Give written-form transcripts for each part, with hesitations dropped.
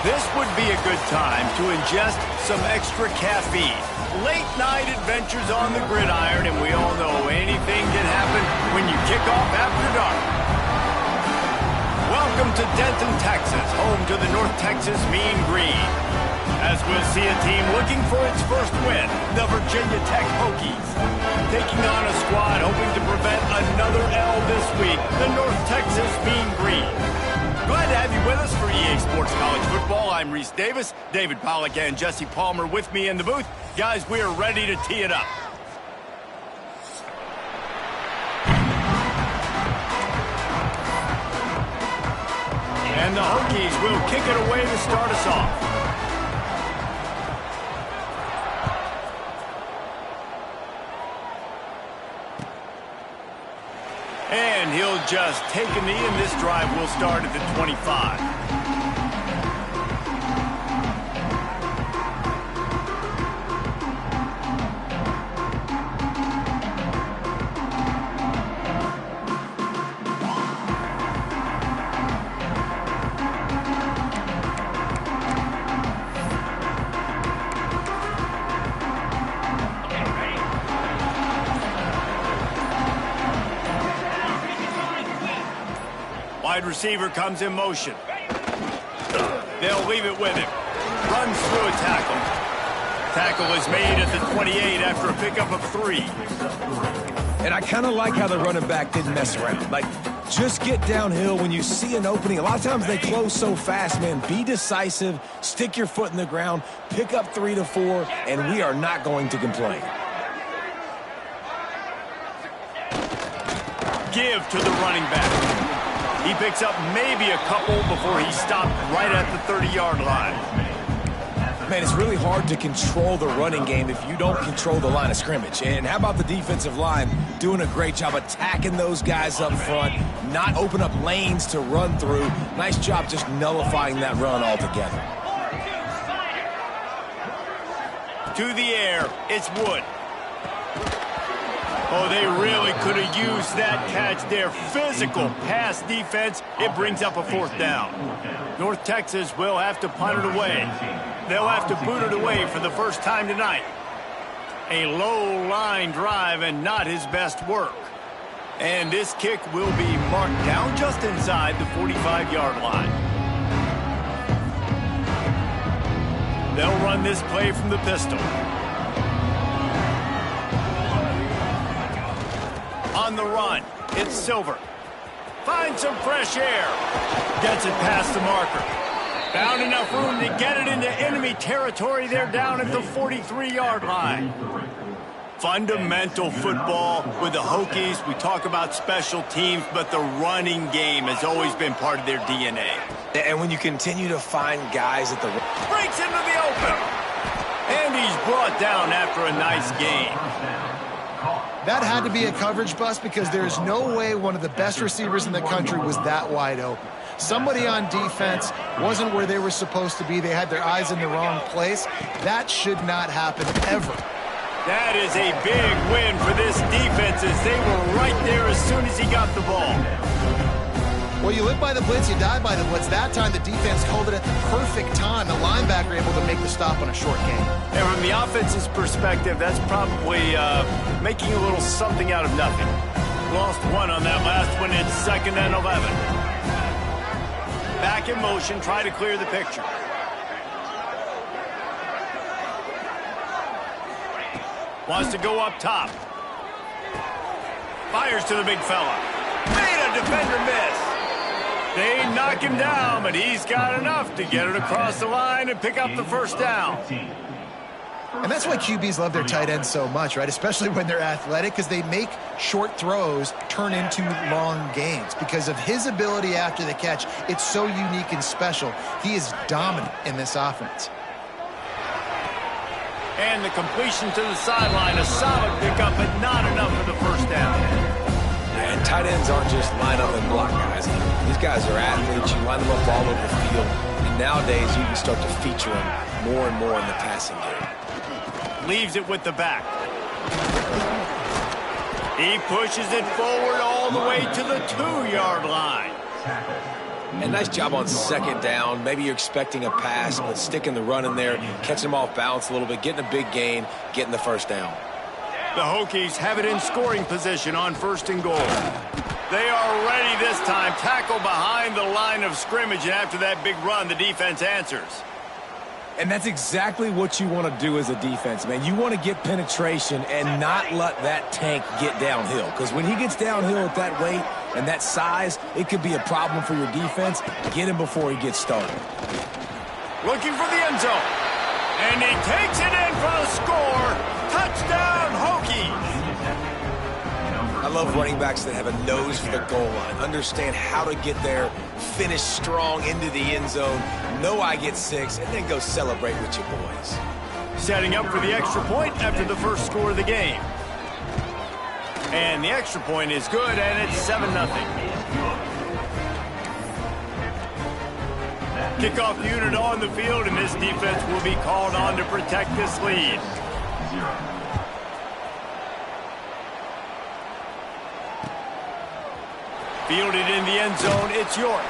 This would be a good time to ingest some extra caffeine. Late night adventures on the gridiron, and we all know anything can happen when you kick off after dark. Welcome to Denton, Texas, home to the North Texas Mean Green. As we'll see a team looking for its first win, the Virginia Tech Hokies. Taking on a squad hoping to prevent another L this week, the North Texas Mean Green. Glad to have you with us for EA Sports College Football. I'm Reese Davis, David Pollack and Jesse Palmer with me in the booth. Guys, we are ready to tee it up. And the Hokies will kick it away to start us off. And he'll just take a knee, and this drive will start at the 25. Wide receiver comes in motion. They'll leave it with him. Runs through a tackle. Tackle is made at the 28 after a pickup of 3. And I kind of like how the running back didn't mess around. Like, just get downhill when you see an opening. A lot of times they close so fast, man. Be decisive, stick your foot in the ground, pick up 3 to 4, and we are not going to complain. Give to the running back. He picks up maybe a couple before he stopped right at the 30-yard line. Man, it's really hard to control the running game if you don't control the line of scrimmage. And how about the defensive line doing a great job attacking those guys up front, not open up lanes to run through. Nice job just nullifying that run altogether. To the air, it's Wood. Oh, they really could have used that catch there. Physical pass defense. It brings up a 4th down. North Texas will have to punt it away. They'll have to boot it away for the first time tonight. A low line drive and not his best work. And this kick will be marked down just inside the 45-yard line. They'll run this play from the pistol. On the run, it's Silver. Finds some fresh air. Gets it past the marker. Found enough room to get it into enemy territory. They're down at the 43-yard line. Fundamental football with the Hokies. We talk about special teams, but the running game has always been part of their DNA. And when you continue to find guys at the... Breaks into the open. And he's brought down after a nice gain. That had to be a coverage bust because there's no way one of the best receivers in the country was that wide open. Somebody on defense wasn't where they were supposed to be. They had their eyes in the wrong place. That should not happen ever. That is a big win for this defense as they were right there as soon as he got the ball. Well, you live by the blitz, you die by the blitz. That time the defense called it at the perfect time. The linebacker able to make the stop on a short gain. And from the offense's perspective, that's probably making a little something out of nothing. Lost 1 on that last one. It's 2nd and 11. Back in motion, try to clear the picture. Wants to go up top. Fires to the big fella. Made a defender miss. They knock him down, but he's got enough to get it across the line and pick up the 1st down. And that's why QBs love their tight ends so much, right? Especially when they're athletic, because they make short throws turn into long gains. Because of his ability after the catch, it's so unique and special. He is dominant in this offense. And the completion to the sideline, a solid pickup, but not enough for the 1st down. And tight ends aren't just line up and block guys. These guys are athletes. You line them up all over the field. And nowadays, you can start to feature them more and more in the passing game. Leaves it with the back. He pushes it forward all the way to the 2-yard line. And nice job on second down. Maybe you're expecting a pass, but sticking the run in there, catching them off balance a little bit, getting a big gain, getting the first down. The Hokies have it in scoring position on 1st and goal. They are ready this time. Tackle behind the line of scrimmage, and after that big run, the defense answers. And that's exactly what you want to do as a defense, man. You want to get penetration and not let that tank get downhill. Because when he gets downhill at that weight and that size, it could be a problem for your defense. Get him before he gets started. Looking for the end zone. And he takes it in for the score. Touchdown, Hokies. I love running backs that have a nose for the goal line, understand how to get there, finish strong into the end zone, know I get 6, and then go celebrate with your boys. Setting up for the extra point after the first score of the game. And the extra point is good, and it's 7-0. Kickoff unit on the field, and this defense will be called on to protect this lead. Fielded in the end zone, it's York.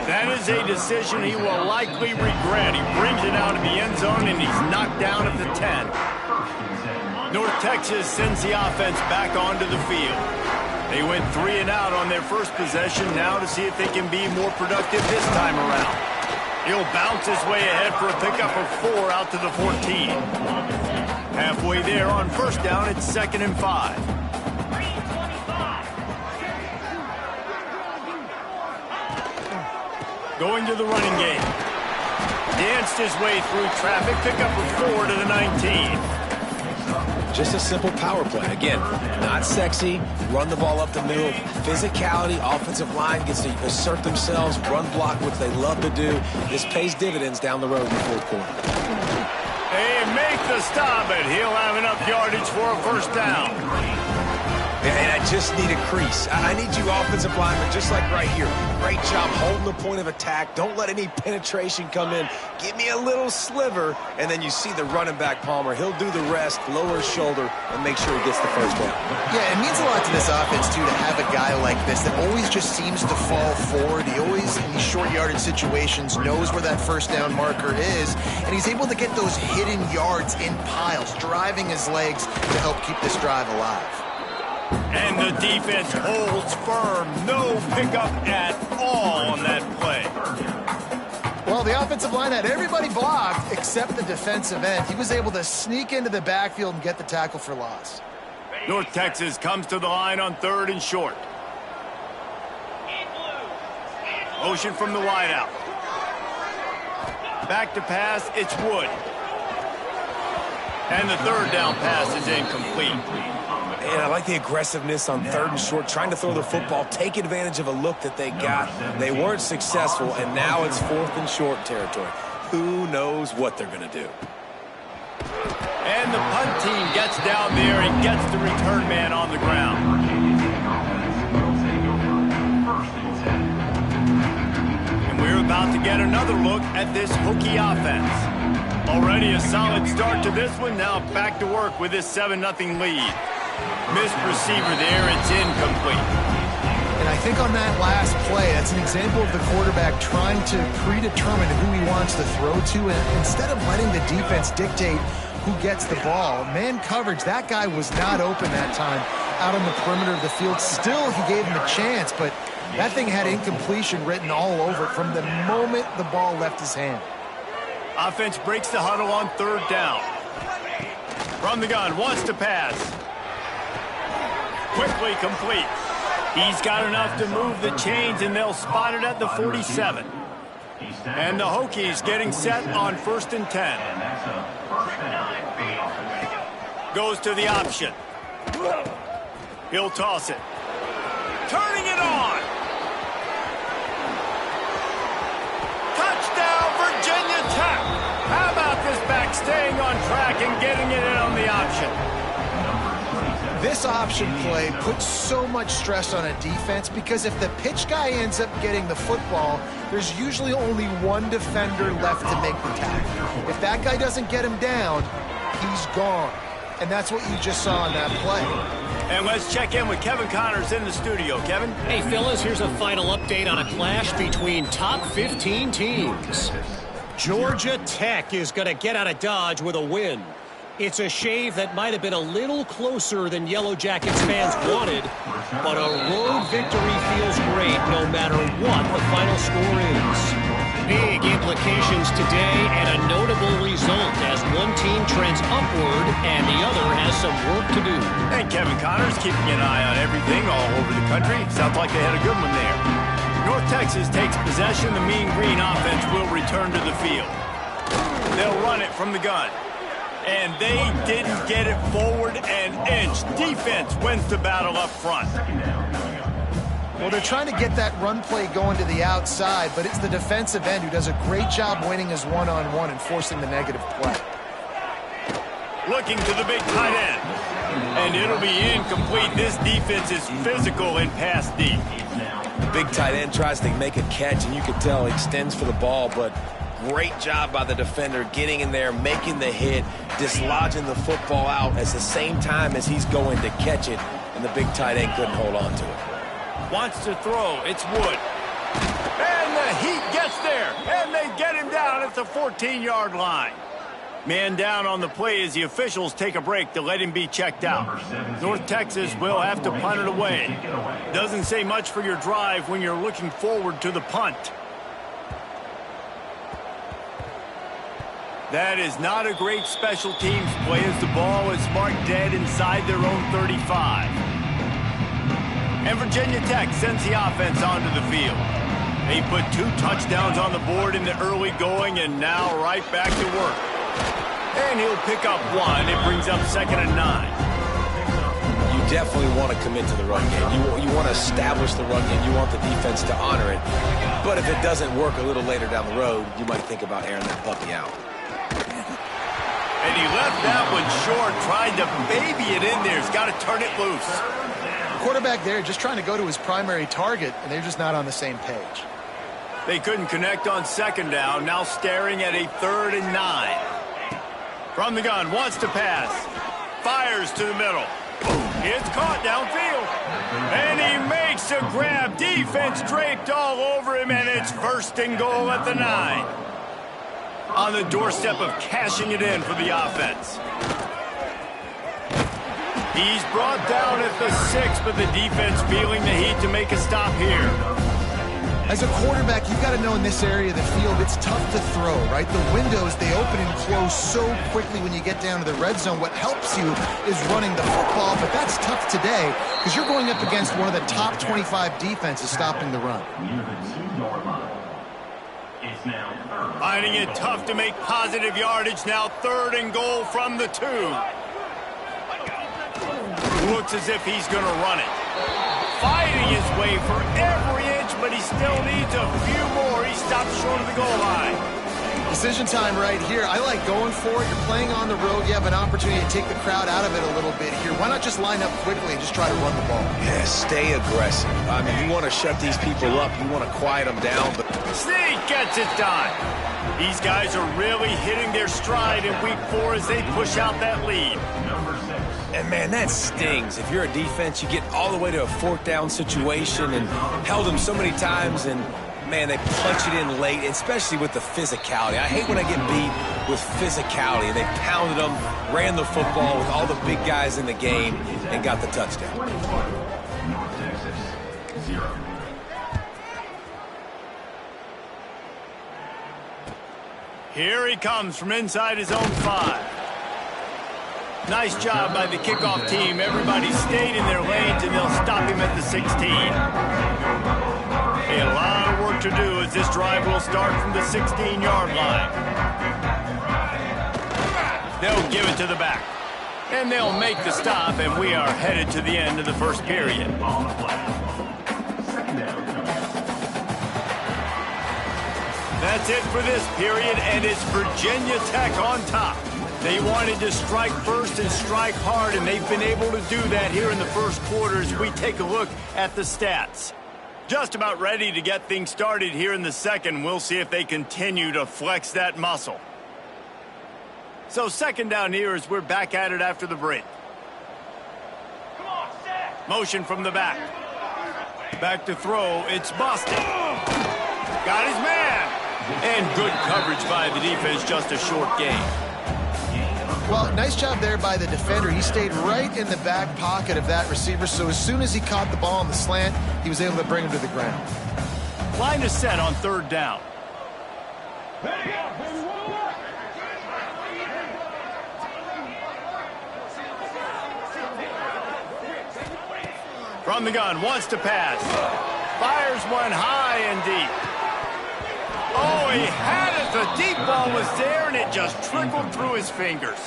That is a decision he will likely regret. He brings it out of the end zone, and he's knocked down at the 10. North Texas sends the offense back onto the field. They went 3 and out on their first possession, now to see if they can be more productive this time around. He'll bounce his way ahead for a pickup of 4 out to the 14. Halfway there on first down, it's 2nd and 5. Going to the running game. Danced his way through traffic. Pickup of 4 to the 19. Just a simple power play. Again, not sexy. Run the ball up the middle. Physicality. Offensive line gets to assert themselves. Run block, which they love to do. This pays dividends down the road in the fourth quarter. They make the stop, but he'll have enough yardage for a first down. And I just need a crease. I need you offensive linemen, just like right here. Great job holding the point of attack. Don't let any penetration come in. Give me a little sliver, and then you see the running back, Palmer. He'll do the rest, lower his shoulder, and make sure he gets the first down. Yeah, it means a lot to this offense, too, to have a guy like this that always just seems to fall forward. He always, in these short yardage situations, knows where that first down marker is, and he's able to get those hidden yards in piles, driving his legs to help keep this drive alive. And the defense holds firm. No pickup at all on that play. Well, the offensive line had everybody blocked except the defensive end. He was able to sneak into the backfield and get the tackle for loss. North Texas comes to the line on 3rd and short. Motion from the wideout. Back to pass, it's Wood. And the 3rd down pass is incomplete. And I like the aggressiveness on 3rd and short, trying to throw the football, take advantage of a look that they got. They weren't successful, and now it's 4th and short territory. Who knows what they're going to do? And the punt team gets down there and gets the return man on the ground. And we're about to get another look at this Hokie offense. Already a solid start to this one, now back to work with this 7-0 lead. Missed receiver there, it's incomplete. And I think on that last play, that's an example of the quarterback trying to predetermine who he wants to throw to, and instead of letting the defense dictate who gets the ball. Man coverage, that guy was not open that time out on the perimeter of the field. Still, he gave him a chance, but that thing had incompletion written all over it from the moment the ball left his hand. Offense breaks the huddle on 3rd down. From the gun, wants to pass. Quickly complete. He's got enough to move the chains, and they'll spot it at the 47. And the Hokies getting set on 1st and 10. Goes to the option. He'll toss it. Turning it on. Touchdown, Virginia Tech. How about this back staying on track and getting it in on the option? This option play puts so much stress on a defense because if the pitch guy ends up getting the football, there's usually only one defender left to make the tackle. If that guy doesn't get him down, he's gone. And that's what you just saw on that play. And let's check in with Kevin Connors in the studio. Kevin? Hey, fellas, here's a final update on a clash between top 15 teams. Georgia Tech is going to get out of Dodge with a win. It's a shave that might have been a little closer than Yellow Jackets fans wanted, but a road victory feels great no matter what the final score is. Big implications today and a notable result as one team trends upward and the other has some work to do. And Kevin Connors keeping an eye on everything all over the country. Sounds like they had a good one there. North Texas takes possession. The Mean Green offense will return to the field. They'll run it from the gun. And they didn't get it forward an inch. Defense wins the battle up front. Well, they're trying to get that run play going to the outside, but it's the defensive end who does a great job winning his one-on-one and forcing the negative play. Looking to the big tight end. And it'll be incomplete. This defense is physical and pass deep. The big tight end tries to make a catch, and you can tell he extends for the ball, but great job by the defender getting in there, making the hit, dislodging the football out at the same time as he's going to catch it, and the big tight end couldn't hold on to it. Wants to throw. It's Wood. And the Heat gets there. And they get him down at the 14-yard line. Man down on the play as the officials take a break to let him be checked out. North Texas will have to punt it away. Doesn't say much for your drive when you're looking forward to the punt. That is not a great special teams play as the ball is marked dead inside their own 35. And Virginia Tech sends the offense onto the field. They put 2 touchdowns on the board in the early going and now right back to work. And he'll pick up 1. It brings up 2nd and 9. You definitely want to commit to the run game. You want to establish the run game. You want the defense to honor it. But if it doesn't work a little later down the road, you might think about airing that puppy out. And he left that one short, tried to baby it in there. He's got to turn it loose. Quarterback there just trying to go to his primary target, and they're just not on the same page. They couldn't connect on 2nd down, now staring at a 3rd and 9. From the gun, wants to pass. Fires to the middle. It's caught downfield. And he makes a grab. Defense draped all over him, and it's 1st and goal at the 9. On the doorstep of cashing it in for the offense. He's brought down at the 6, but the defense feeling the heat to make a stop here. As a quarterback, you've got to know in this area of the field, it's tough to throw, right? The windows, they open and close so quickly when you get down to the red zone. What helps you is running the football, but that's tough today because you're going up against one of the top 25 defenses stopping the run. Finding it tough to make positive yardage now. 3rd and goal from the 2. Looks as if he's going to run it. Fighting his way for every inch, but he still needs a few more. He stops short of the goal line. Decision time right here. I like going for it. You're playing on the road. You have an opportunity to take the crowd out of it a little bit here. Why not just line up quickly and just try to run the ball? Yeah, stay aggressive. I mean, you want to shut these people up. You want to quiet them down. But Sneak gets it done. These guys are really hitting their stride in week 4 as they push out that lead. And, man, that stings. If you're a defense, you get all the way to a 4th down situation and held them so many times, and, man, they punch it in late, especially with the physicality. I hate when I get beat with physicality. They pounded them, ran the football with all the big guys in the game, and got the touchdown. North Texas, 0. Here he comes from inside his own 5. Nice job by the kickoff team. Everybody stayed in their lanes, and they'll stop him at the 16. A lot of work to do as this drive will start from the 16-yard line. They'll give it to the back. And they'll make the stop, and we are headed to the end of the first period. That's it for this period, and it's Virginia Tech on top. They wanted to strike first and strike hard, and they've been able to do that here in the first quarter as we take a look at the stats. Just about ready to get things started here in the second. We'll see if they continue to flex that muscle. So 2nd down here as we're back at it after the break. Come on, Motion from the back. Back to throw. It's Boston. Got his man. And good coverage by the defense, just a short gain. Well, nice job there by the defender. He stayed right in the back pocket of that receiver, so as soon as he caught the ball on the slant, he was able to bring him to the ground. Line is set on 3rd down. From the gun, wants to pass. Fires one high and deep. Oh, he had it. The deep ball was there, and it just trickled through his fingers.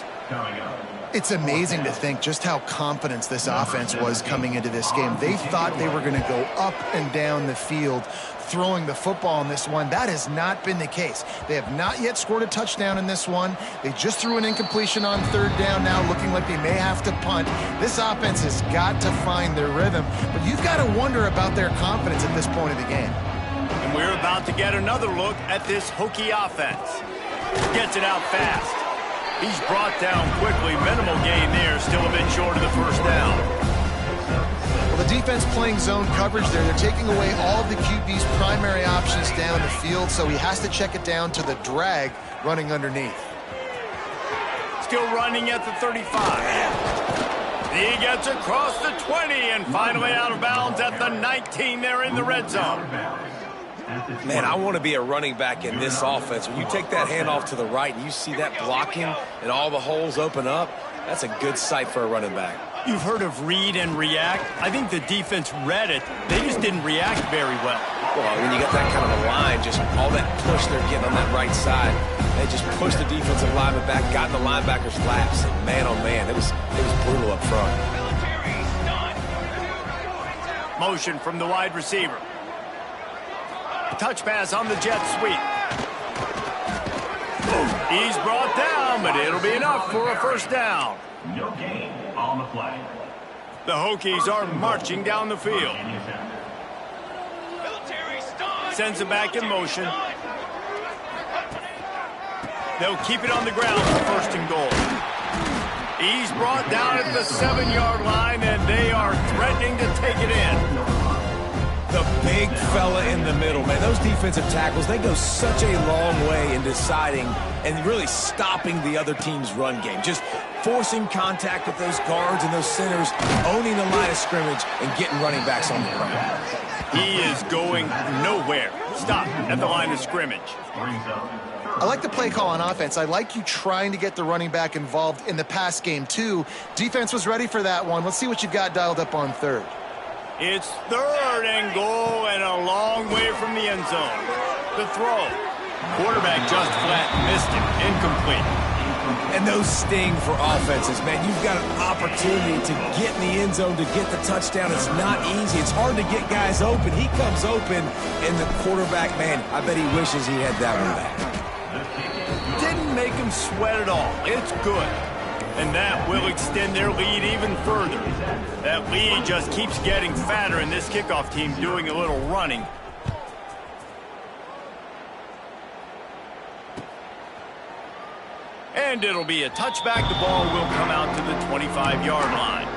It's amazing to think just how confident this offense was coming into this game. They thought they were going to go up and down the field throwing the football in this one. That has not been the case. They have not yet scored a touchdown in this one. They just threw an incompletion on 3rd down now, looking like they may have to punt. This offense has got to find their rhythm, but you've got to wonder about their confidence at this point of the game. And we're about to get another look at this Hokie offense. Gets it out fast. He's brought down quickly. Minimal gain there. Still a bit short of the 1st down. Well, the defense playing zone coverage there. They're taking away all of the QB's primary options down the field, so he has to check it down to the drag running underneath. Still running at the 35. He gets across the 20 and finally out of bounds at the 19 there in the red zone. Man, I want to be a running back in this offense. When you take that handoff to the right and you see that blocking and all the holes open up, that's a good sight for a running back. You've heard of read and react. I think the defense read it. They just didn't react very well. Well, when you got that kind of a line, just all that push they're getting on that right side, they just pushed the defensive lineman back, got in the linebacker's laps, and man, oh man, it was brutal up front. Motion from the wide receiver. Touch pass on the jet sweep. He's brought down, but it'll be enough for a 1st down. No gain on the play. The Hokies are marching down the field. Sends it back in motion. They'll keep it on the ground for 1st and goal. He's brought down at the 7-yard line, and they are threatening to take it in. The big fella in the middle, man. Those defensive tackles, they go such a long way in deciding and really stopping the other team's run game. Just forcing contact with those guards and those centers, owning the line of scrimmage, and getting running backs on the ground. He is going nowhere. Stop at the line of scrimmage. I like the play call on offense. I like you trying to get the running back involved in the pass game, too. Defense was ready for that one. Let's see what you've got dialed up on 3rd. It's 3rd and goal and a long way from the end zone. The throw. Quarterback just flat missed it. Incomplete. And those sting for offenses, man. You've got an opportunity to get in the end zone, to get the touchdown. It's not easy. It's hard to get guys open. He comes open, and the quarterback, man, I bet he wishes he had that one back. Didn't make him sweat at all. It's good. And that will extend their lead even further. That lead just keeps getting fatter, and this kickoff team doing a little running. And it'll be a touchback. The ball will come out to the 25-yard line.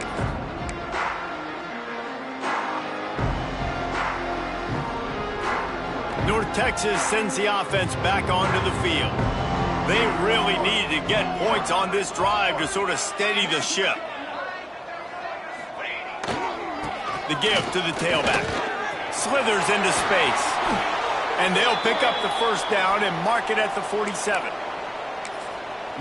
North Texas sends the offense back onto the field. They really needed to get points on this drive to sort of steady the ship. The give to the tailback. Slithers into space. And they'll pick up the 1st down and mark it at the 47.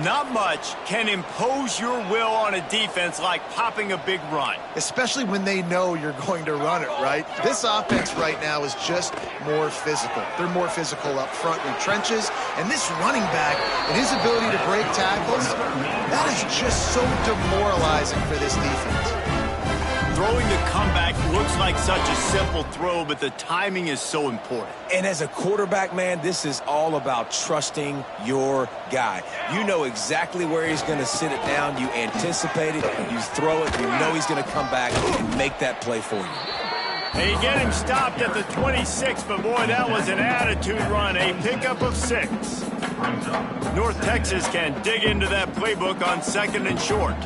Not much can impose your will on a defense like popping a big run. Especially when they know you're going to run it, right? This offense right now is just more physical. They're more physical up front in the trenches. And this running back and his ability to break tackles, that is just so demoralizing for this defense. Throwing the comeback looks like such a simple throw, but the timing is so important. And as a quarterback, man, this is all about trusting your guy. You know exactly where he's going to sit it down. You anticipate it. You throw it. You know he's going to come back and make that play for you. They get him stopped at the 26, but boy, that was an attitude run. A pickup of 6. North Texas can dig into that playbook on 2nd and short.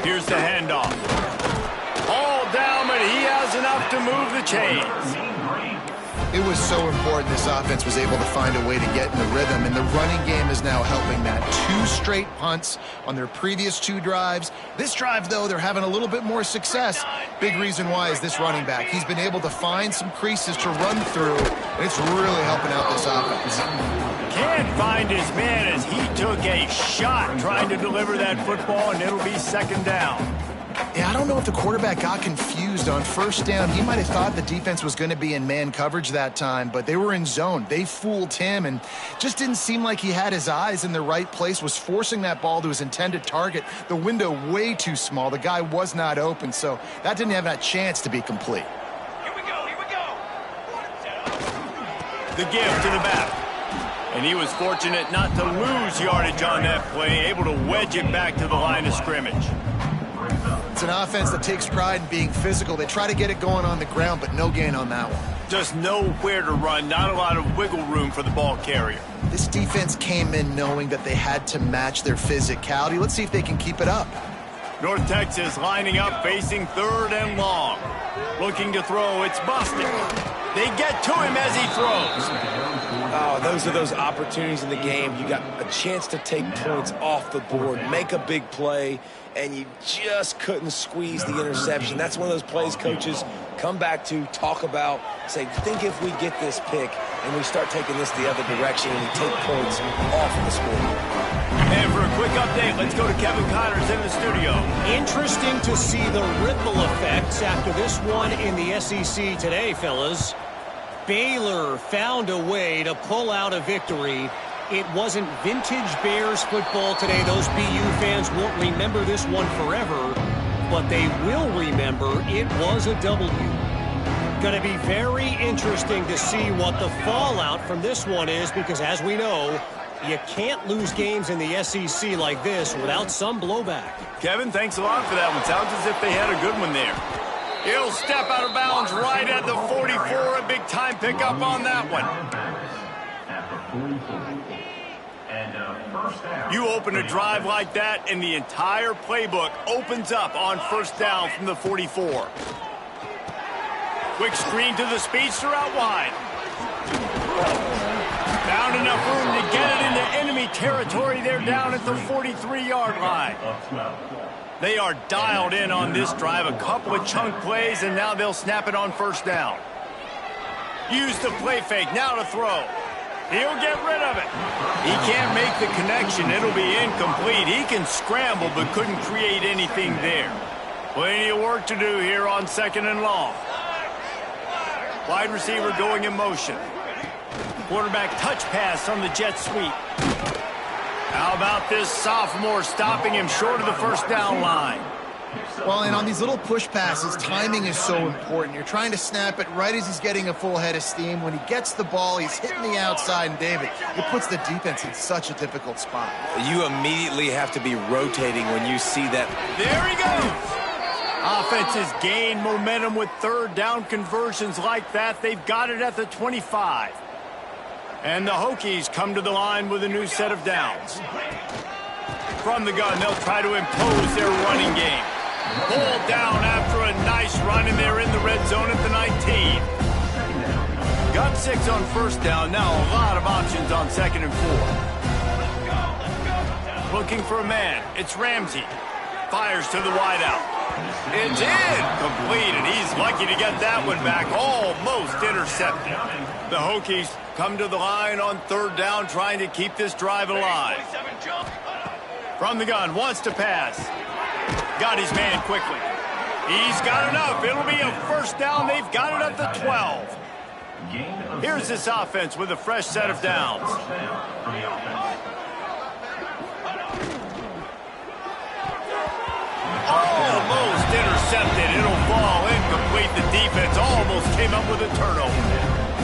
Here's the handoff. All down, but he has enough to move the chains. It was so important this offense was able to find a way to get in the rhythm, and the running game is now helping that. 2 straight punts on their previous 2 drives. This drive, though, they're having a little bit more success. Big reason why is this running back. He's been able to find some creases to run through, and it's really helping out this offense. Can't find his man as he took a shot trying to deliver that football, and it'll be second down. Yeah, I don't know if the quarterback got confused on first down. He might have thought the defense was going to be in man coverage that time, but they were in zone. They fooled him and just didn't seem like he had his eyes in the right place, was forcing that ball to his intended target. The window way too small. The guy was not open, so that didn't have that chance to be complete. Here we go. The give to the back. And he was fortunate not to lose yardage on that play, able to wedge it back to the line of scrimmage. It's an offense that takes pride in being physical. They try to get it going on the ground, but no gain on that one. Just nowhere to run, not a lot of wiggle room for the ball carrier. This defense came in knowing that they had to match their physicality. Let's see if they can keep it up. North Texas lining up, facing 3rd and long. Looking to throw, it's busted. They get to him as he throws. Oh, those are those opportunities in the game. You got a chance to take points off the board, make a big play, and you just couldn't squeeze the interception. That's one of those plays coaches come back to, talk about, say, think if we get this pick and we start taking this the other direction and we take points off of the scoreboard. And for a quick update, let's go to Kevin Connors in the studio. Interesting to see the ripple effects after this one in the SEC today, fellas. Baylor found a way to pull out a victory. It wasn't vintage Bears football today. Those BU fans won't remember this one forever, but they will remember it was a W. Going to be very interesting to see what the fallout from this one is, because as we know, you can't lose games in the SEC like this without some blowback. Kevin, thanks a lot for that one. Sounds as if they had a good one there. He'll step out of bounds right at the 44. A big-time pickup on that one. You open a drive like that, and the entire playbook opens up on first down from the 44. Quick screen to the speedster out wide. Found enough room to get it into enemy territory. They're down at the 43-yard line. They are dialed in on this drive. A couple of chunk plays, and now they'll snap it on first down. Use the play fake. Now to throw. He'll get rid of it. He can't make the connection. It'll be incomplete. He can scramble, but couldn't create anything there. Plenty of work to do here on 2nd and long. Wide receiver going in motion. Quarterback touch pass on the jet sweep. How about this sophomore stopping him short of the first down line? Well, and on these little push passes, timing is so important. You're trying to snap it right as he's getting a full head of steam. When he gets the ball, he's hitting the outside, and David, it puts the defense in such a difficult spot. You immediately have to be rotating when you see that. There he goes. Offenses gain momentum with 3rd down conversions like that. They've got it at the 25. And the Hokies come to the line with a new set of downs. From the gun, they'll try to impose their running game. Pulled down after a nice run, and they're in the red zone at the 19. Got 6 on first down. Now a lot of options on 2nd and 4. Looking for a man. It's Ramsey. Fires to the wideout. It's incomplete, and he's lucky to get that one back. Almost intercepted. The Hokies come to the line on 3rd down, trying to keep this drive alive. From the gun, wants to pass. Got his man quickly. He's got enough. It'll be a first down. They've got it at the 12. Here's this offense with a fresh set of downs. Almost intercepted. It'll fall incomplete. The defense almost came up with a turnover.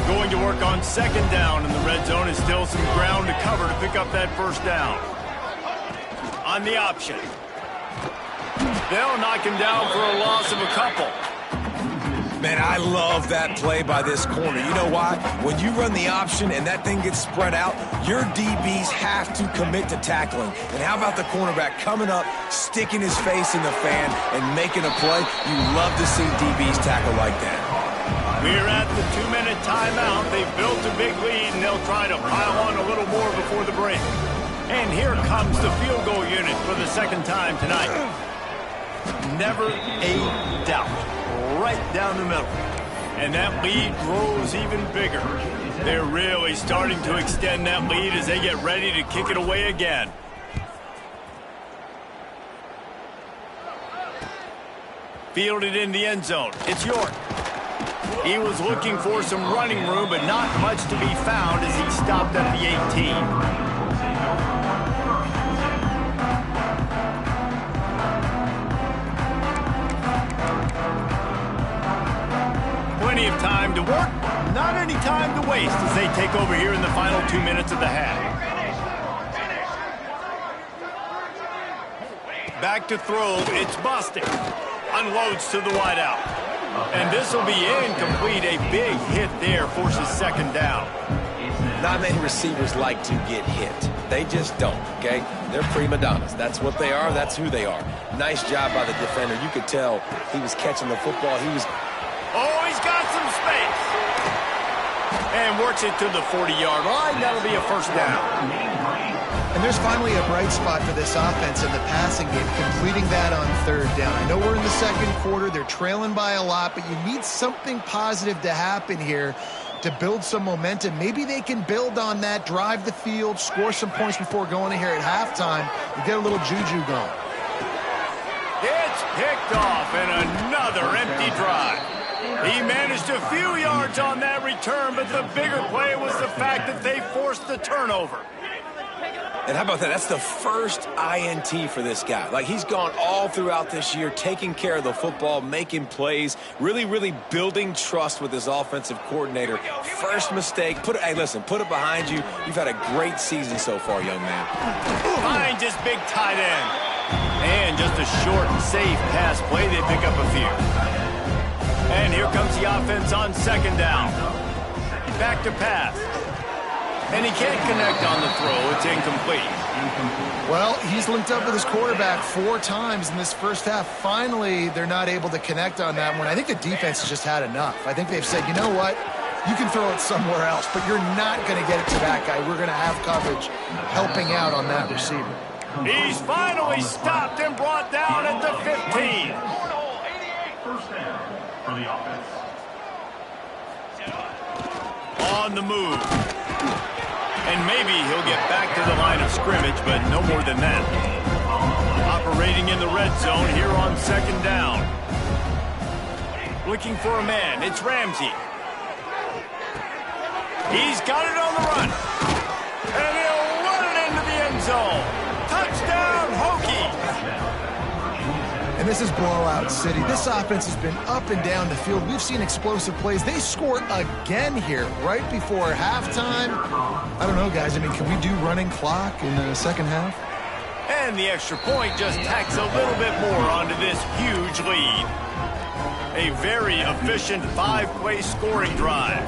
Going to work on 2nd down, and the red zone is still some ground to cover to pick up that first down. On the option. They'll knock him down for a loss of a couple. Man, I love that play by this corner. You know why? When you run the option and that thing gets spread out, your DBs have to commit to tackling. And how about the cornerback coming up, sticking his face in the fan, and making a play? You love to see DBs tackle like that. We're at the 2-minute timeout. They've built a big lead, and they'll try to pile on a little more before the break. And here comes the field goal unit for the second time tonight. Never a doubt. Right down the middle. And that lead grows even bigger. They're really starting to extend that lead as they get ready to kick it away again. Fielded in the end zone. It's York. He was looking for some running room, but not much to be found as he stopped at the 18. Plenty of time to work, not any time to waste as they take over here in the final 2 minutes of the half. Back to throw, it's Bostic. Unloads to the wideout. And this will be incomplete. A big hit there forces second down. Not many receivers like to get hit. They just don't, okay? They're prima donnas. That's what they are. That's who they are. Nice job by the defender. You could tell he was catching the football. Oh, he's got some space. And works it to the 40-yard line. That'll be a first down. And there's finally a bright spot for this offense in the passing game, completing that on third down. I know we're in the second quarter. They're trailing by a lot, but you need something positive to happen here to build some momentum. Maybe they can build on that, drive the field, score some points before going in here at halftime, and get a little juju going. It's picked off, and another empty drive. He managed a few yards on that return, but the bigger play was the fact that they forced the turnover. And how about that? That's the first INT for this guy. Like, he's gone all throughout this year, taking care of the football, making plays, really building trust with his offensive coordinator. First mistake. Hey, listen, put it behind you. You've had a great season so far, young man. Finds his big tight end. And just a short, safe pass play. They pick up a few. And here comes the offense on second down. Back to pass. And he can't connect on the throw. It's incomplete. Well, he's linked up with his quarterback 4 times in this first half. Finally, they're not able to connect on that one. I think the defense has just had enough. I think they've said, you know what? You can throw it somewhere else, but you're not going to get it to that guy. We're going to have coverage helping out on that receiver. He's finally stopped and brought down at the 15. First down for the offense. On the move. And maybe he'll get back to the line of scrimmage, but no more than that. Operating in the red zone here on second down. Looking for a man. It's Ramsey. He's got it on the run. And he'll run it into the end zone. Touchdown, Hokies. And this is blowout city. This offense has been up and down the field. We've seen explosive plays. They scored again here right before halftime. I don't know, guys. I mean, can we do running clock in the second half? And the extra point just tacks a little bit more onto this huge lead. A very efficient 5-play scoring drive.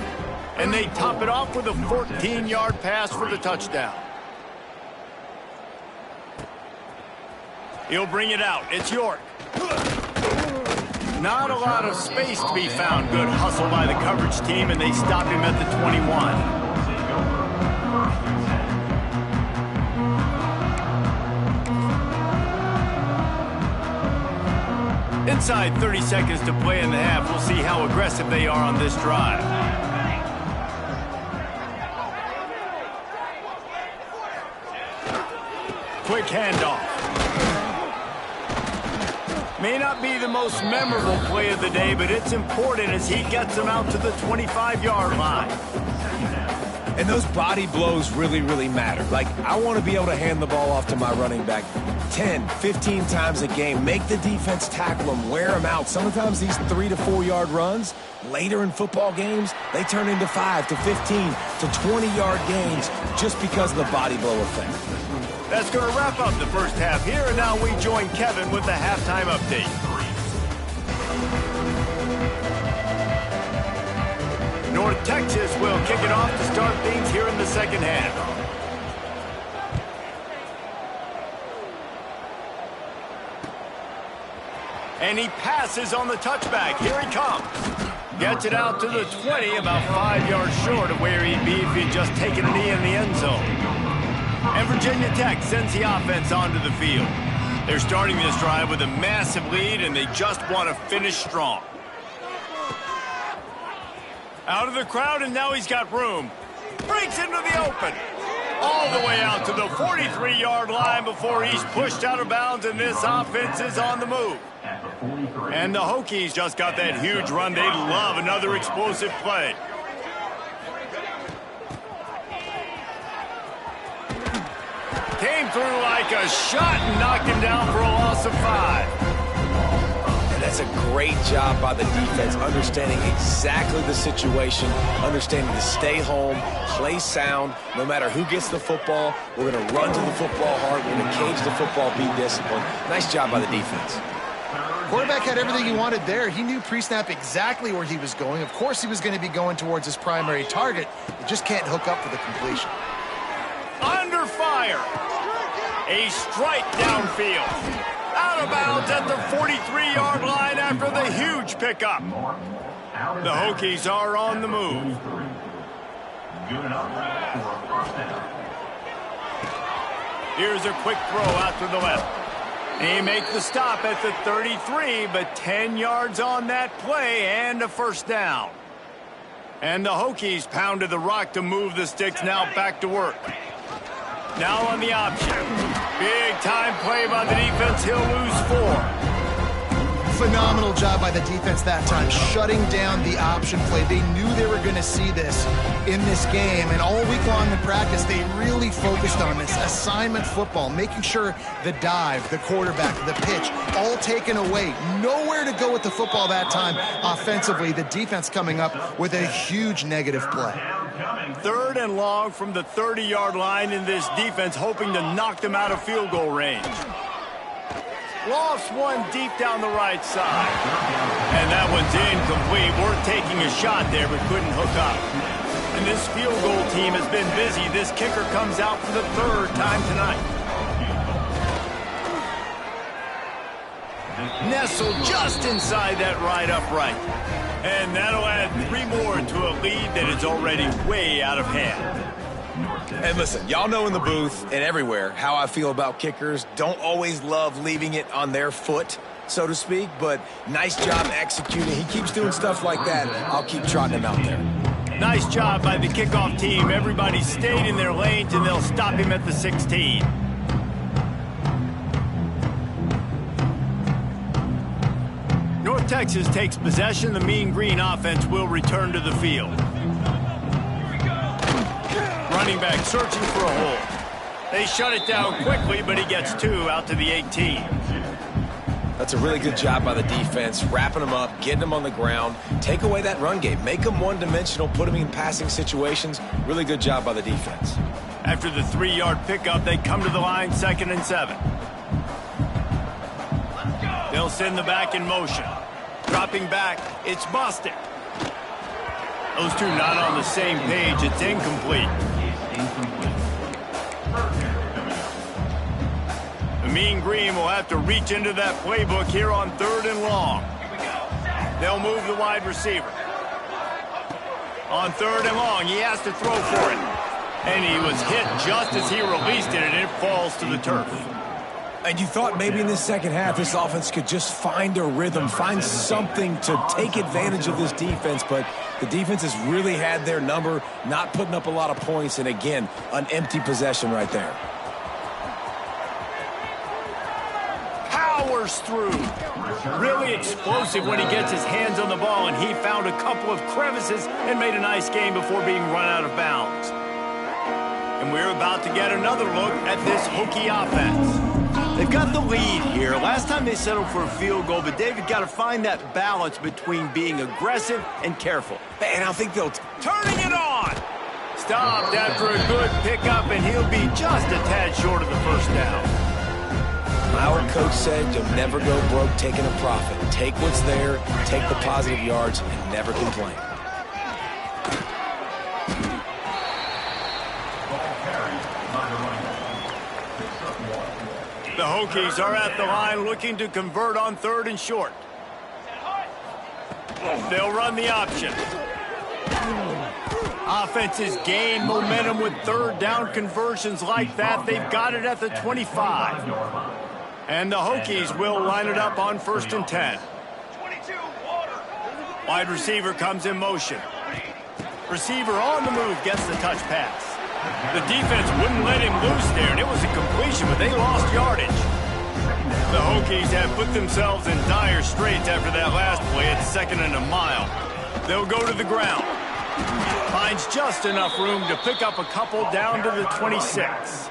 And they top it off with a 14-yard pass for the touchdown. He'll bring it out. It's York. Not a lot of space to be found. Good hustle by the coverage team, and they stop him at the 21. Inside 30 seconds to play in the half. We'll see how aggressive they are on this drive. Quick handoff. May not be the most memorable play of the day, but it's important as he gets them out to the 25-yard line. And those body blows really matter. Like, I want to be able to hand the ball off to my running back 10, 15 times a game. Make the defense tackle them, wear them out. Sometimes these 3 to 4 yard runs, later in football games, they turn into 5 to 15 to 20-yard gains just because of the body blow effect. That's going to wrap up the first half here, and now we join Kevin with the halftime update. North Texas will kick it off to start things here in the second half. And he passes on the touchback. Here he comes. Gets it out to the 20, about 5 yards short of where he'd be if he'd just taken a knee in the end zone. And Virginia Tech sends the offense onto the field. They're starting this drive with a massive lead, and they just want to finish strong. Out of the crowd, and now he's got room. Breaks into the open. All the way out to the 43-yard line before he's pushed out of bounds, and this offense is on the move. And the Hokies just got that huge run. They love another explosive play. Came through like a shot and knocked him down for a loss of 5. And that's a great job by the defense, understanding exactly the situation, understanding to stay home, play sound. No matter who gets the football, we're going to run to the football hard. We're going to cage the football, be disciplined. Nice job by the defense. Quarterback had everything he wanted there. He knew pre-snap exactly where he was going. Of course he was going to be going towards his primary target. He just can't hook up for the completion. Under fire. A strike downfield. Out of bounds at the 43-yard line after the huge pickup. The Hokies are on the move. Here's a quick throw out to the left. He makes the stop at the 33, but 10 yards on that play and a first down. And the Hokies pounded the rock to move the sticks, now back to work. Now on the option. Big time play by the defense. He'll lose 4. Phenomenal job by the defense that time, shutting down the option play. They knew they were going to see this in this game, and all week long in practice, they really focused on this assignment football, making sure the dive, the quarterback, the pitch, all taken away. Nowhere to go with the football that time offensively. The defense coming up with a huge negative play. 3rd and long from the 30-yard line, in this defense hoping to knock them out of field goal range. Lofts one deep down the right side. And that one's incomplete. Worth taking a shot there, but couldn't hook up. And this field goal team has been busy. This kicker comes out for the 3rd time tonight. Nestled just inside that right upright. And that'll add 3 more to a lead that is already way out of hand. And listen, y'all know in the booth and everywhere how I feel about kickers. Don't always love leaving it on their foot, so to speak, but nice job executing. He keeps doing stuff like that. I'll keep trotting him out there. Nice job by the kickoff team. Everybody stayed in their lanes, and they'll stop him at the 16. North Texas takes possession. The Mean Green offense will return to the field. Running back searching for a hole. They shut it down quickly, but he gets 2 out to the 18. That's a really good job by the defense, wrapping them up, getting them on the ground, take away that run game, make them one-dimensional, put them in passing situations. Really good job by the defense. After the 3-yard pickup, they come to the line, 2nd and 7. They'll send the back in motion. Dropping back, it's Bostic. Those two not on the same page. It's incomplete. The Mean Green will have to reach into that playbook here on 3rd and long. They'll move the wide receiver. On 3rd and long, he has to throw for it. And he was hit just as he released it, and it falls to the turf. And you thought maybe in this second half this offense could just find a rhythm, find something to take advantage of this defense, but the defense has really had their number, not putting up a lot of points, and again, an empty possession right there. Powers through. Really explosive when he gets his hands on the ball, and he found a couple of crevices and made a nice game before being run out of bounds. And we're about to get another look at this Hokie offense. They've got the lead here. Last time they settled for a field goal, but David got to find that balance between being aggressive and careful. And I think they'll... Turning it on! Stopped after a good pickup, and he'll be just a tad short of the first down. Our coach said you'll never go broke taking a profit. Take what's there, take the positive yards, and never complain. The Hokies are at the line looking to convert on 3rd and short. They'll run the option. Offenses gain momentum with 3rd down conversions like that. They've got it at the 25. And the Hokies will line it up on 1st and 10. Wide receiver comes in motion. Receiver on the move gets the touch pass. The defense wouldn't let him loose there, and it was a completion, but they lost yardage. The Hokies have put themselves in dire straits after that last play at 2nd and a mile. They'll go to the ground. Finds just enough room to pick up a couple down to the 26.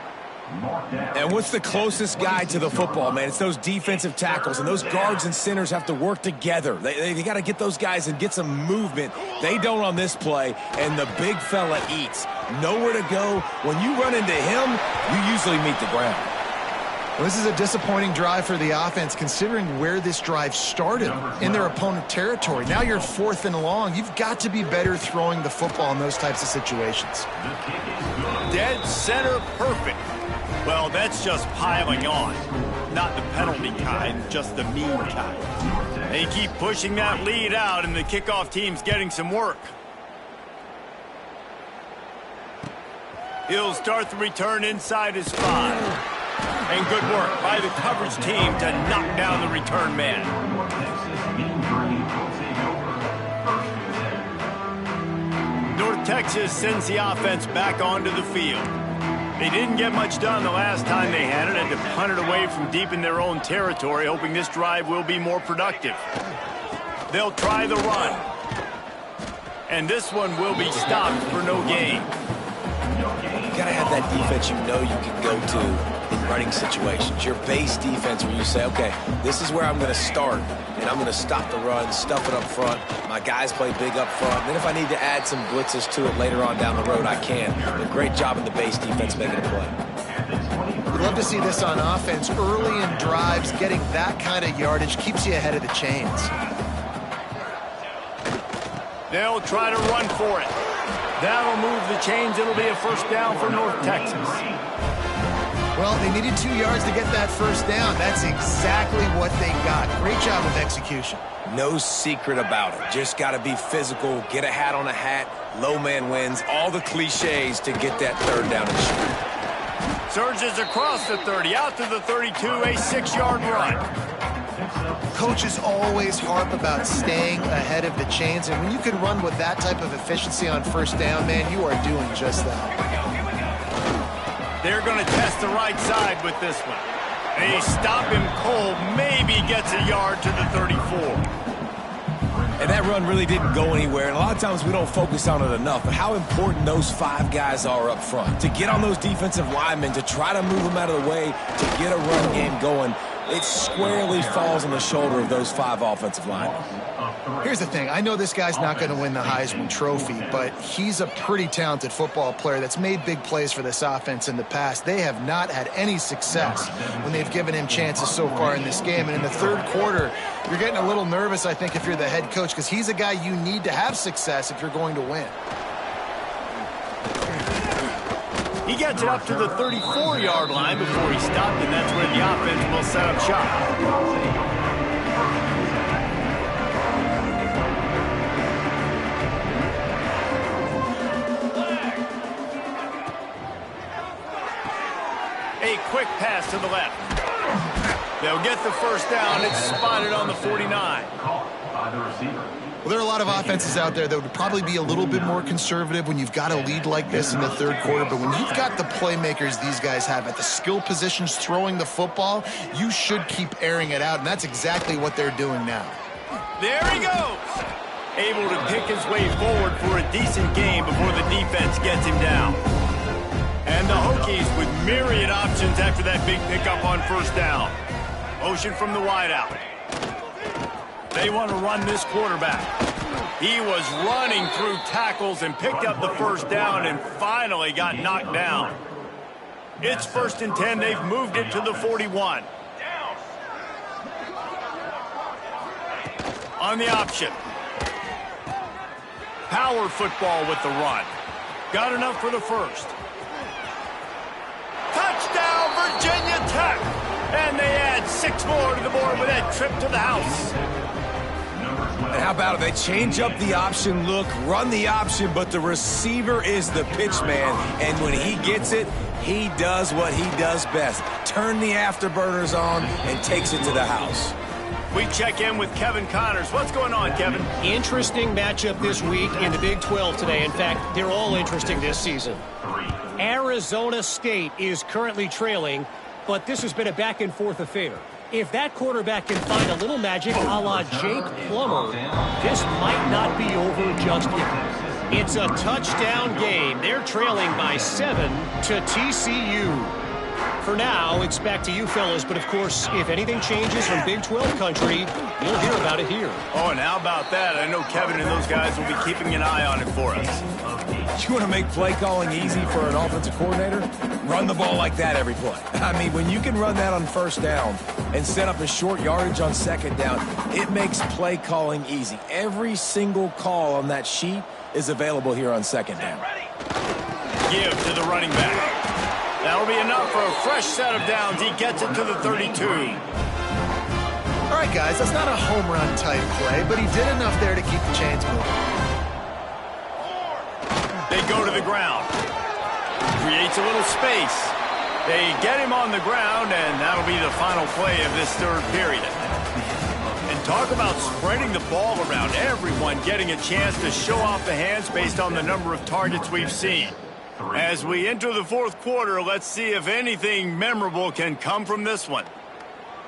And what's the closest guy to the football, man? It's those defensive tackles, and those guards and centers have to work together. They got to get those guys and get some movement. They don't on this play, and the big fella eats. Nowhere to go. When you run into him, you usually meet the ground. Well, this is a disappointing drive for the offense, considering where this drive started in their opponent territory. Now you're 4th and long. You've got to be better throwing the football in those types of situations. Dead center perfect. Well, that's just piling on. Not the penalty kind, just the mean kind. They keep pushing that lead out, and the kickoff team's getting some work. He'll start the return inside his 5. And good work by the coverage team to knock down the return man. North Texas sends the offense back onto the field. They didn't get much done the last time they had it, and to punt it away from deep in their own territory, hoping this drive will be more productive. They'll try the run. And this one will be stopped for no gain. You got to have that defense you know you can go to in running situations. Your base defense where you say, okay, this is where I'm going to start, and I'm going to stop the run, stuff it up front. My guys play big up front. And then if I need to add some blitzes to it later on down the road, I can. A great job in the base defense making a play. We'd love to see this on offense. Early in drives, getting that kind of yardage keeps you ahead of the chains. They'll try to run for it. That'll move the chains. It'll be a 1st down for North Texas. Well, they needed 2 yards to get that 1st down. That's exactly what they got. Great job of execution. No secret about it. Just got to be physical, get a hat on a hat, low man wins, all the cliches to get that 3rd down and short. Surges across the 30, out to the 32, a 6-yard run. Coaches always harp about staying ahead of the chains, and when you can run with that type of efficiency on 1st down, man, you are doing just that. They're going to test the right side with this one. They stop him cold, maybe gets a yard to the 34. And that run really didn't go anywhere, and a lot of times we don't focus on it enough, but how important those 5 guys are up front. To get on those defensive linemen, to try to move them out of the way, to get a run game going, it squarely falls on the shoulder of those 5 offensive linemen. Here's the thing. I know this guy's not going to win the Heisman Trophy, but he's a pretty talented football player that's made big plays for this offense in the past. They have not had any success when they've given him chances so far in this game. And in the 3rd quarter, you're getting a little nervous, I think, if you're the head coach, because he's a guy you need to have success if you're going to win. He gets it up to the 34-yard line before he stopped, and that's where the offense will set up shop. A quick pass to the left. They'll get the 1st down. It's spotted on the 49. Well, there are a lot of offenses out there that would probably be a little bit more conservative when you've got a lead like this in the 3rd quarter. But when you've got the playmakers these guys have at the skill positions throwing the football, you should keep airing it out. And that's exactly what they're doing now. There he goes. Able to pick his way forward for a decent game before the defense gets him down. And the Hokies with myriad options after that big pickup on 1st down. Motion from the wideout. They want to run this quarterback. He was running through tackles and picked up the 1st down and finally got knocked down. It's 1st and 10. They've moved it to the 41. On the option. Power football with the run. Got enough for the 1st. Touchdown, Virginia Tech! And they add 6 more to the board with that trip to the house. And how about it? They change up the option look, run the option, but the receiver is the pitch man. And when he gets it, he does what he does best. Turn the afterburners on and takes it to the house. We check in with Kevin Connors. What's going on, Kevin? Interesting matchup this week in the Big 12 today. In fact, they're all interesting this season. Arizona State is currently trailing, but this has been a back-and-forth affair. If that quarterback can find a little magic a la Jake Plummer, this might not be over just yet. It's a touchdown game. They're trailing by 7 to TCU. For now, it's back to you fellas, but of course, if anything changes from Big 12 country, you'll hear about it here. Oh, and how about that? I know Kevin and those guys will be keeping an eye on it for us. You want to make play calling easy for an offensive coordinator? Run the ball like that every play. I mean, when you can run that on first down and set up a short yardage on second down, it makes play calling easy. Every single call on that sheet is available here on second down. Give to the running back. That'll be enough for a fresh set of downs. He gets it to the 32. All right, guys, that's not a home run type play, but he did enough there to keep the chains moving. They go to the ground. Creates a little space. They get him on the ground, and that'll be the final play of this third period. And talk about spreading the ball around. Everyone getting a chance to show off the hands based on the number of targets we've seen. As we enter the fourth quarter, let's see if anything memorable can come from this one.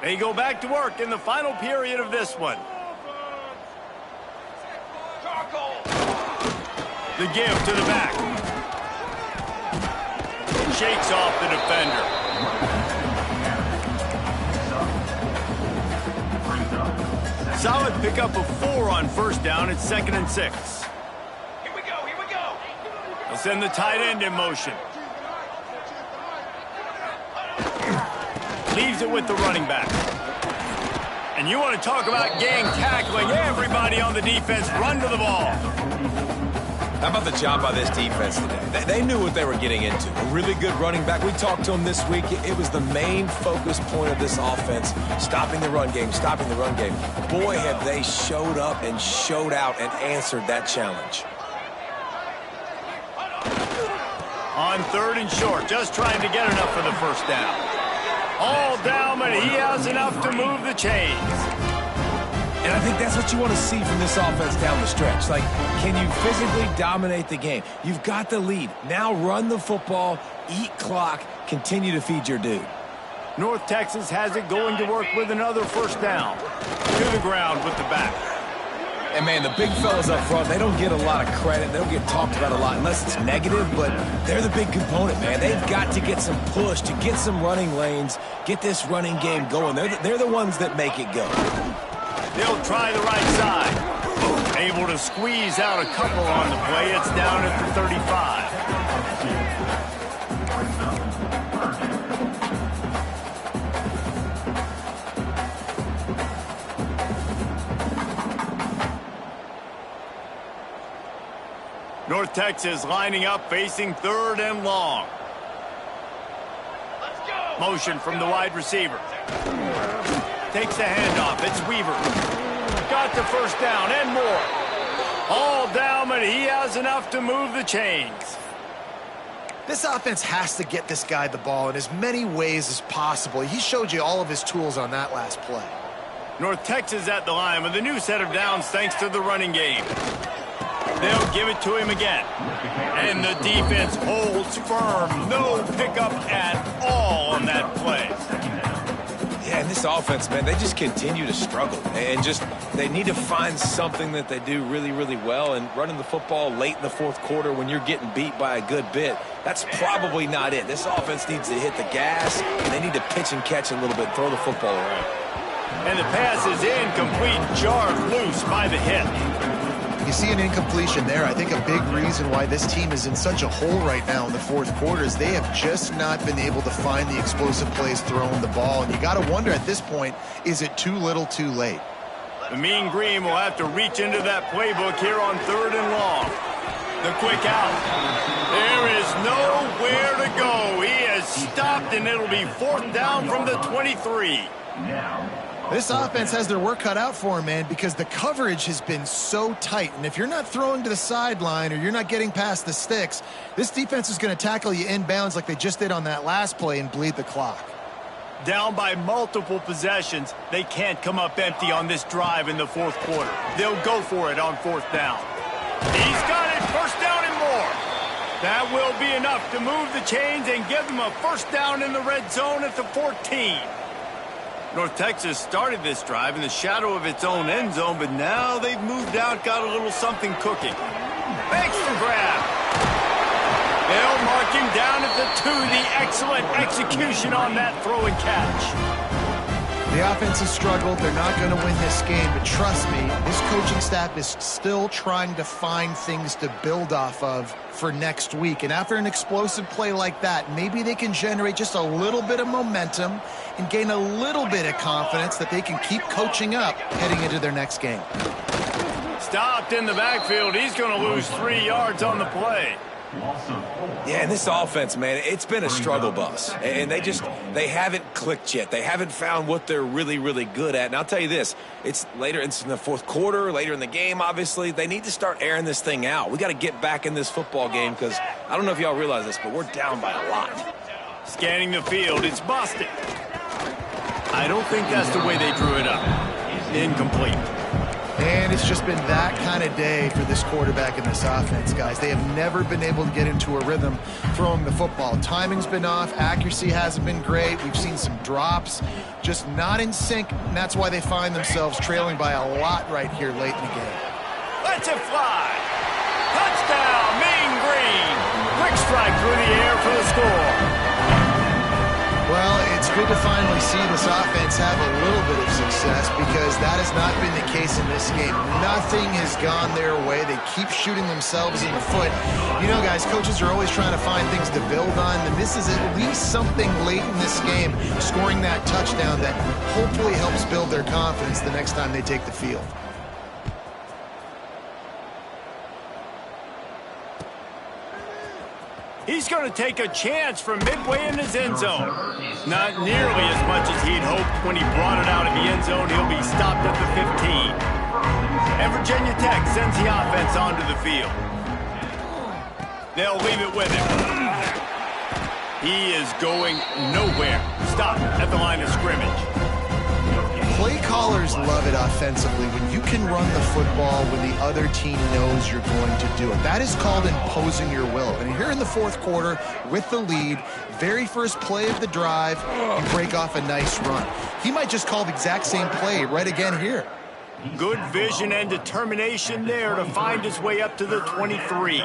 They go back to work in the final period of this one. The give to the back. Shakes off the defender. Solid pickup of 4 on first down. It's 2nd and 6. They'll send the tight end in motion. Leaves it with the running back. And you want to talk about gang tackling. Everybody on the defense run to the ball. How about the job by this defense today? They knew what they were getting into. A really good running back. We talked to him this week. It was the main focus point of this offense, stopping the run game, stopping the run game. Boy, have they showed up and showed out and answered that challenge. On 3rd and short, just trying to get enough for the first down. All down, but he has enough to move the chains. And I think that's what you want to see from this offense down the stretch. Like, can you physically dominate the game? You've got the lead. Now run the football, eat clock, continue to feed your dude. North Texas has it going to work with another first down. To the ground with the back. And, man, the big fellas up front, they don't get a lot of credit. They don't get talked about a lot unless it's negative, but they're the big component, man. They've got to get some push, to get some running lanes, get this running game going. They're the ones that make it go. They'll try the right side. Able to squeeze out a couple on the play. It's down at the 35. North Texas lining up, facing 3rd and long. Motion from the wide receiver. Takes the handoff. It's Weaver. Got the first down and more. All down, but he has enough to move the chains. This offense has to get this guy the ball in as many ways as possible. He showed you all of his tools on that last play. North Texas at the line with a new set of downs thanks to the running game. They'll give it to him again. And the defense holds firm. No pickup at all on that play. Yeah, and this offense, man, they just continue to struggle. And they need to find something that they do really, really well. And running the football late in the fourth quarter when you're getting beat by a good bit, that's probably not it. This offense needs to hit the gas, and they need to pitch and catch a little bit, throw the football around. And the pass is incomplete, jarred loose by the hit. You see an incompletion there. I think a big reason why this team is in such a hole right now in the fourth quarter is they have just not been able to find the explosive plays throwing the ball. And you got to wonder at this point, is it too little too late? The Mean Green will have to reach into that playbook here on 3rd and long. The quick out. There is nowhere to go. He is stopped, and it'll be 4th down from the 23. This offense has their work cut out for them, man, because the coverage has been so tight. And if you're not throwing to the sideline or you're not getting past the sticks, this defense is going to tackle you inbounds like they just did on that last play and bleed the clock. Down by multiple possessions, they can't come up empty on this drive in the 4th quarter. They'll go for it on 4th down. He's got it, 1st down and more. That will be enough to move the chains and give them a 1st down in the red zone at the 14. North Texas started this drive in the shadow of its own end zone, but now they've moved out, got a little something cooking. Extra grab. They'll mark him down at the 2. The excellent execution on that throw and catch. The offense has struggled. They're not going to win this game, but trust me, this coaching staff is still trying to find things to build off of for next week. And after an explosive play like that, maybe they can generate just a little bit of momentum and gain a little bit of confidence that they can keep coaching up heading into their next game. Stopped in the backfield. He's going to lose 3 yards on the play. Yeah, and this offense, man, it's been a struggle bus. And they haven't clicked yet. They haven't found what they're really, really good at. And I'll tell you this, it's in the 4th quarter, later in the game, obviously. They need to start airing this thing out. We got to get back in this football game because I don't know if y'all realize this, but we're down by a lot. Scanning the field, it's busted. I don't think that's the way they drew it up. Incomplete. And it's just been that kind of day for this quarterback and this offense, guys. They have never been able to get into a rhythm throwing the football. Timing's been off. Accuracy hasn't been great. We've seen some drops, just not in sync, and that's why they find themselves trailing by a lot right here late in the game. Let's it fly. Touchdown, Mean Green. Quick strike through the air for the score. Well, it's good to finally see this offense have a little bit of success because that has not been the case in this game. Nothing has gone their way. They keep shooting themselves in the foot. You know, guys, coaches are always trying to find things to build on, and this is at least something late in this game, scoring that touchdown that hopefully helps build their confidence the next time they take the field. He's going to take a chance from midway in his end zone. Not nearly as much as he'd hoped when he brought it out of the end zone. He'll be stopped at the 15. And Virginia Tech sends the offense onto the field. They'll leave it with him. He is going nowhere. Stopped at the line of scrimmage. Play callers love it offensively when you can run the football when the other team knows you're going to do it. That is called imposing your will. And here in the 4th quarter with the lead, very first play of the drive, you break off a nice run. He might just call the exact same play right again here. Good vision and determination there to find his way up to the 23.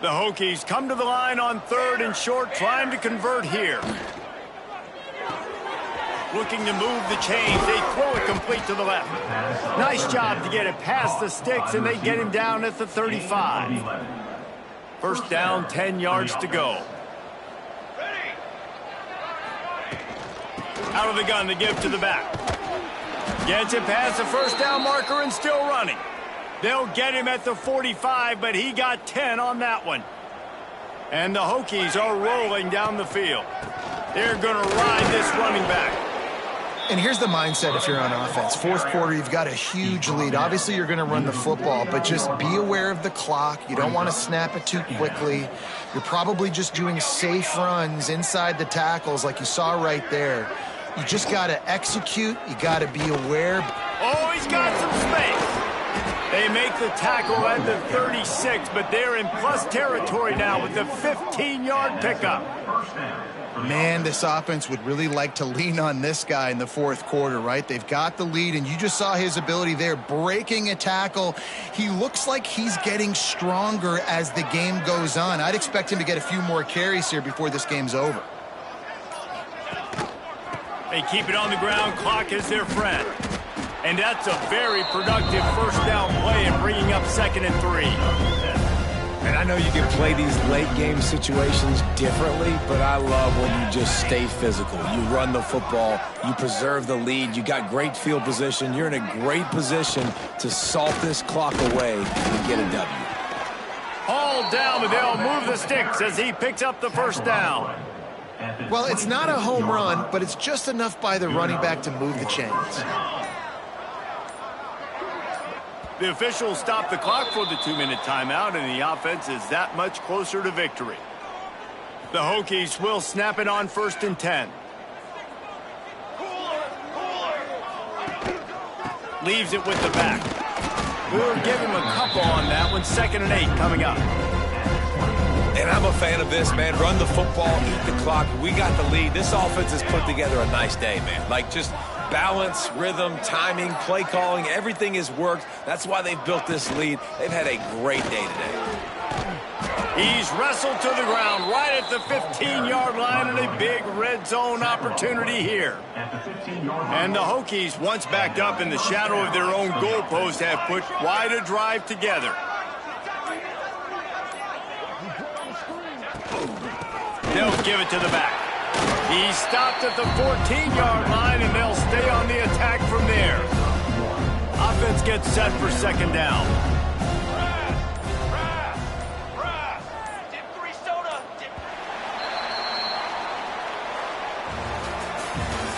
The Hokies come to the line on 3rd and short, trying to convert here. Looking to move the chains. They throw it complete to the left. Nice job to get it past the sticks, and they get him down at the 35. 1st down, 10 yards to go. Out of the gun to give to the back. Gets it past the 1st down marker and still running. They'll get him at the 45, but he got 10 on that one. And the Hokies are rolling down the field. They're going to ride this running back. And here's the mindset if you're on offense. 4th quarter, you've got a huge lead. Obviously, you're going to run the football, but just be aware of the clock. You don't want to snap it too quickly. You're probably just doing safe runs inside the tackles like you saw right there. You just got to execute. You got to be aware. Oh, he's got some space. They make the tackle at the 36, but they're in plus territory now with the 15-yard pickup. Man, this offense would really like to lean on this guy in the 4th quarter, right? They've got the lead, and you just saw his ability there, breaking a tackle. He looks like he's getting stronger as the game goes on. I'd expect him to get a few more carries here before this game's over. They keep it on the ground. Clock is their friend. And that's a very productive 1st down play and bringing up 2nd and 3. And I know you can play these late game situations differently, but I love when you just stay physical. You run the football, you preserve the lead, you got great field position, you're in a great position to salt this clock away and get a W. Hauled down, but they'll move the sticks as he picks up the 1st down. Well, it's not a home run, but it's just enough by the running back to move the chains. The officials stop the clock for the 2-minute timeout, and the offense is that much closer to victory. The Hokies will snap it on 1st and 10. Leaves it with the back. We'll give him a couple on that one. 2nd and 8 coming up. And I'm a fan of this, man. Run the football, eat the clock. We got the lead. This offense has put together a nice day, man. Like, just balance, rhythm, timing, play calling, everything has worked. That's why they've built this lead. They've had a great day today. He's wrestled to the ground right at the 15-yard line, and a big red zone opportunity here. And the Hokies, once backed up in the shadow of their own goalpost, have put quite a drive together. They'll give it to the back. He stopped at the 14-yard line, and they'll stay on the attack from there. Offense gets set for 2nd down.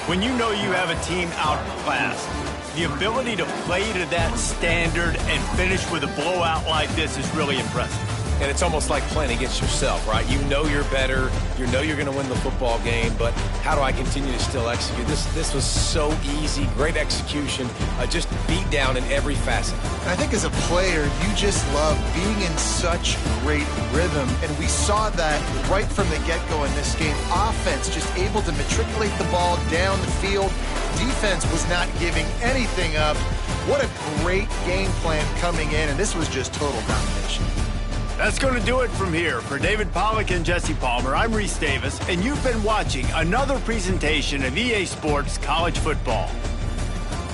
When you know you have a team outclassed, the ability to play to that standard and finish with a blowout like this is really impressive. And it's almost like playing against yourself, right? You know you're better. You know you're going to win the football game, but how do I continue to still execute? This was so easy, great execution, just beat down in every facet. And I think as a player, you just love being in such great rhythm, and we saw that right from the get-go in this game. Offense just able to matriculate the ball down the field. Defense was not giving anything up. What a great game plan coming in, and this was just total domination. That's going to do it from here. For David Pollack and Jesse Palmer, I'm Reese Davis, and you've been watching another presentation of EA Sports College Football.